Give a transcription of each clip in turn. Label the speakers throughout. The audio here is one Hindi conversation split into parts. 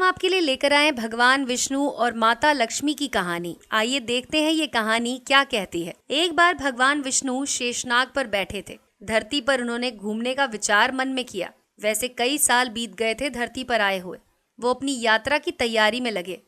Speaker 1: आपके लिए लेकर आए भगवान विष्णु और माता लक्ष्मी की कहानी। आइए देखते हैं ये कहानी क्या कहती है। एक बार भगवान विष्णु शेषनाग पर बैठे थे। धरती पर उन्होंने घूमने का विचार मन में किया। वैसे कई साल बीत गए थे धरती पर आए हुए। वो अपनी यात्रा की तैयारी में लगे।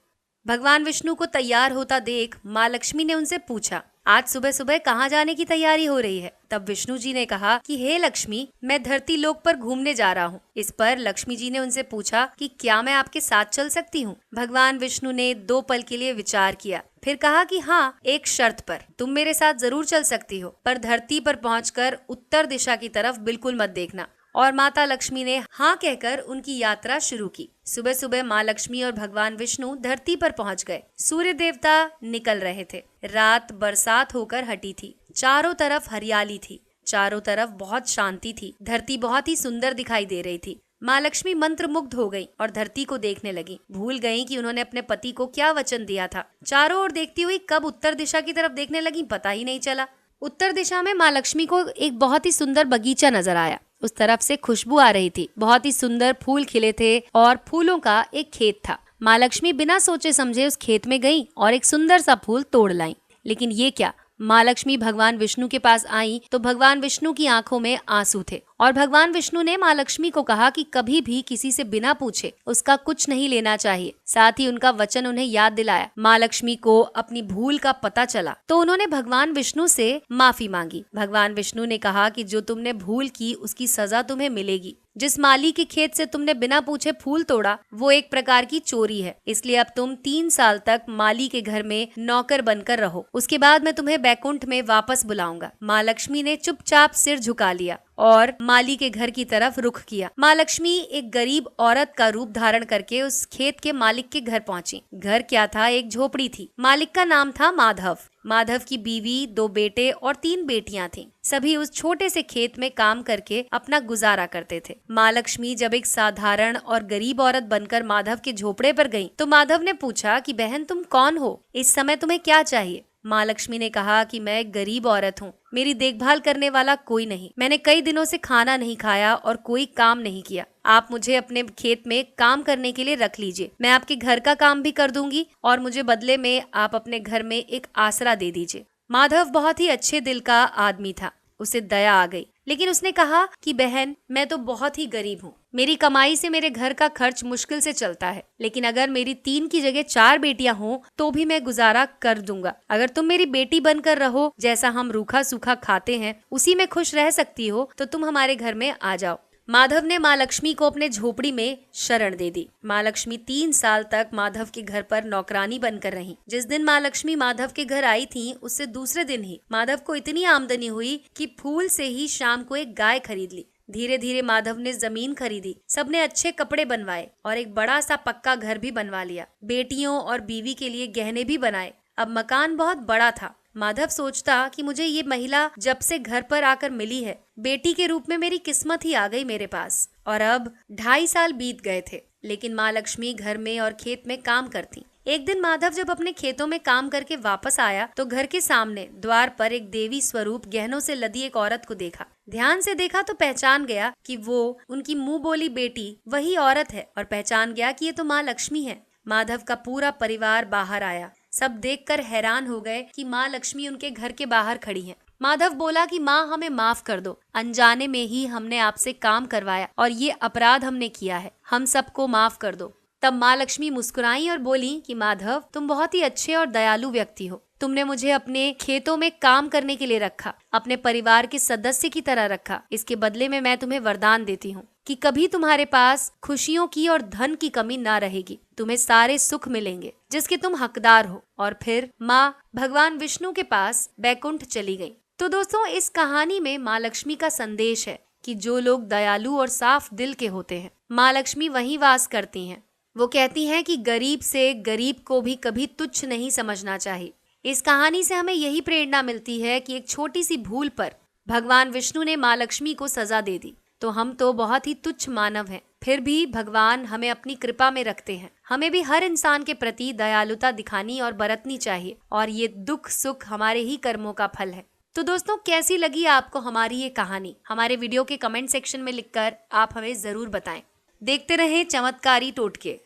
Speaker 1: भगवान विष्णु को तैयार होता देख माँ लक्ष्मी ने उनसे पूछा, आज सुबह सुबह कहाँ जाने की तैयारी हो रही है? तब विष्णु जी ने कहा कि हे लक्ष्मी, मैं धरती लोक पर घूमने जा रहा हूँ। इस पर लक्ष्मी जी ने उनसे पूछा कि क्या मैं आपके साथ चल सकती हूँ? भगवान विष्णु ने 2 पल के लिए विचार किया, फिर कहा कि हाँ, एक शर्त पर। तुम मेरे साथ जरूर चल सकती हो, पर धरती पर पहुंचकर उत्तर दिशा की तरफ बिल्कुल मत देखना। और माता लक्ष्मी ने हाँ कहकर उनकी यात्रा शुरू की। सुबह सुबह माँ लक्ष्मी और भगवान विष्णु धरती पर पहुंच गए। सूर्य देवता निकल रहे थे। रात बरसात होकर हटी थी। चारों तरफ हरियाली थी। चारों तरफ बहुत शांति थी। धरती बहुत ही सुंदर दिखाई दे रही थी। माँ लक्ष्मी मंत्रमुग्ध हो गई और धरती को देखने लगी। भूल गई कि उन्होंने अपने पति को क्या वचन दिया था। चारों ओर देखती हुई कब उत्तर दिशा की तरफ देखने लगी पता ही नहीं चला। उत्तर दिशा में माँ लक्ष्मी को एक बहुत ही सुंदर बगीचा नजर आया। उस तरफ से खुशबू आ रही थी। बहुत ही सुंदर फूल खिले थे और फूलों का एक खेत था। माँ लक्ष्मी बिना सोचे समझे उस खेत में गईं और एक सुंदर सा फूल तोड़ लाईं। लेकिन ये क्या, माँ लक्ष्मी भगवान विष्णु के पास आई तो भगवान विष्णु की आंखों में आंसू थे और भगवान विष्णु ने माँ लक्ष्मी को कहा कि कभी भी किसी से बिना पूछे उसका कुछ नहीं लेना चाहिए। साथ ही उनका वचन उन्हें याद दिलाया। माँ लक्ष्मी को अपनी भूल का पता चला तो उन्होंने भगवान विष्णु से माफी मांगी। भगवान विष्णु ने कहा कि जो तुमने भूल की उसकी सजा तुम्हें मिलेगी। जिस माली के खेत से तुमने बिना पूछे फूल तोड़ा वो एक प्रकार की चोरी है। इसलिए अब तुम 3 साल तक माली के घर में नौकर बनकर रहो। उसके बाद मैं तुम्हें बैकुंठ में वापस बुलाऊंगा। माँ लक्ष्मी ने चुपचाप सिर झुका लिया और माली के घर की तरफ रुख किया। माँ लक्ष्मी एक गरीब औरत का रूप धारण करके उस खेत के मालिक के घर पहुंची। घर क्या था, एक झोपड़ी थी। मालिक का नाम था माधव। माधव की बीवी, 2 बेटे और 3 बेटियां थीं। सभी उस छोटे से खेत में काम करके अपना गुजारा करते थे। माँ लक्ष्मी जब एक साधारण और गरीब औरत बनकर माधव के झोपड़े पर गईं, तो माधव ने पूछा कि बहन तुम कौन हो? इस समय तुम्हें क्या चाहिए? माँ लक्ष्मी ने कहा कि मैं एक गरीब औरत हूँ। मेरी देखभाल करने वाला कोई नहीं। मैंने कई दिनों से खाना नहीं खाया और कोई काम नहीं किया। आप मुझे अपने खेत में काम करने के लिए रख लीजिए। मैं आपके घर का काम भी कर दूंगी और मुझे बदले में आप अपने घर में एक आसरा दे दीजिए। माधव बहुत ही अच्छे दिल का आदमी था। उसे दया आ गई, लेकिन उसने कहा कि बहन मैं तो बहुत ही गरीब हूँ। मेरी कमाई से मेरे घर का खर्च मुश्किल से चलता है। लेकिन अगर मेरी 3 की जगह 4 बेटियां हों तो भी मैं गुजारा कर दूंगा। अगर तुम मेरी बेटी बनकर रहो, जैसा हम रूखा सूखा खाते हैं उसी में खुश रह सकती हो, तो तुम हमारे घर में आ जाओ। माधव ने माँ लक्ष्मी को अपने झोपड़ी में शरण दे दी। माँ लक्ष्मी 3 साल तक माधव के घर पर नौकरानी बनकर रही। जिस दिन माँ लक्ष्मी माधव के घर आई थी उससे दूसरे दिन ही माधव को इतनी आमदनी हुई कि फूल से ही शाम को एक गाय खरीद ली। धीरे धीरे माधव ने जमीन खरीदी। सबने अच्छे कपड़े बनवाए और एक बड़ा सा पक्का घर भी बनवा लिया। बेटियों और बीवी के लिए गहने भी बनाए। अब मकान बहुत बड़ा था। माधव सोचता कि मुझे ये महिला जब से घर पर आकर मिली है, बेटी के रूप में मेरी किस्मत ही आ गई मेरे पास। और अब 2.5 साल बीत गए थे, लेकिन माँ लक्ष्मी घर में और खेत में काम करती। एक दिन माधव जब अपने खेतों में काम करके वापस आया तो घर के सामने द्वार पर एक देवी स्वरूप गहनों से लदी एक औरत को देखा। ध्यान से देखा तो पहचान गया कि वो उनकी मुंह बोली बेटी वही औरत है और पहचान गया कि ये तो माँ लक्ष्मी है। माधव का पूरा परिवार बाहर आया। सब देखकर हैरान हो गए कि माँ लक्ष्मी उनके घर के बाहर खड़ी हैं। माधव बोला कि माँ हमें माफ कर दो। अनजाने में ही हमने आपसे काम करवाया और ये अपराध हमने किया है। हम सबको माफ कर दो। तब माँ लक्ष्मी मुस्कुराई और बोली कि माधव तुम बहुत ही अच्छे और दयालु व्यक्ति हो। तुमने मुझे अपने खेतों में काम करने के लिए रखा, अपने परिवार के सदस्य की तरह रखा। इसके बदले में मैं तुम्हें वरदान देती हूँ कि कभी तुम्हारे पास खुशियों की और धन की कमी ना रहेगी। तुम्हें सारे सुख मिलेंगे जिसके तुम हकदार हो। और फिर माँ भगवान विष्णु के पास बैकुंठ चली गई। तो दोस्तों, इस कहानी में माँ लक्ष्मी का संदेश है कि जो लोग दयालु और साफ दिल के होते हैं, माँ लक्ष्मी वहीं वास करती हैं। वो कहती हैं कि गरीब से गरीब को भी कभी तुच्छ नहीं समझना चाहिए। इस कहानी से हमें यही प्रेरणा मिलती है कि एक छोटी सी भूल पर भगवान विष्णु ने माँ लक्ष्मी को सजा दे दी। तो हम तो बहुत ही तुच्छ मानव हैं, फिर भी भगवान हमें अपनी कृपा में रखते हैं। हमें भी हर इंसान के प्रति दयालुता दिखानी और बरतनी चाहिए, और ये दुख सुख हमारे ही कर्मों का फल है। तो दोस्तों, कैसी लगी आपको हमारी ये कहानी? हमारे वीडियो के कमेंट सेक्शन में लिखकर आप हमें जरूर बताएं। देखते रहें चमत्कारी टोटके।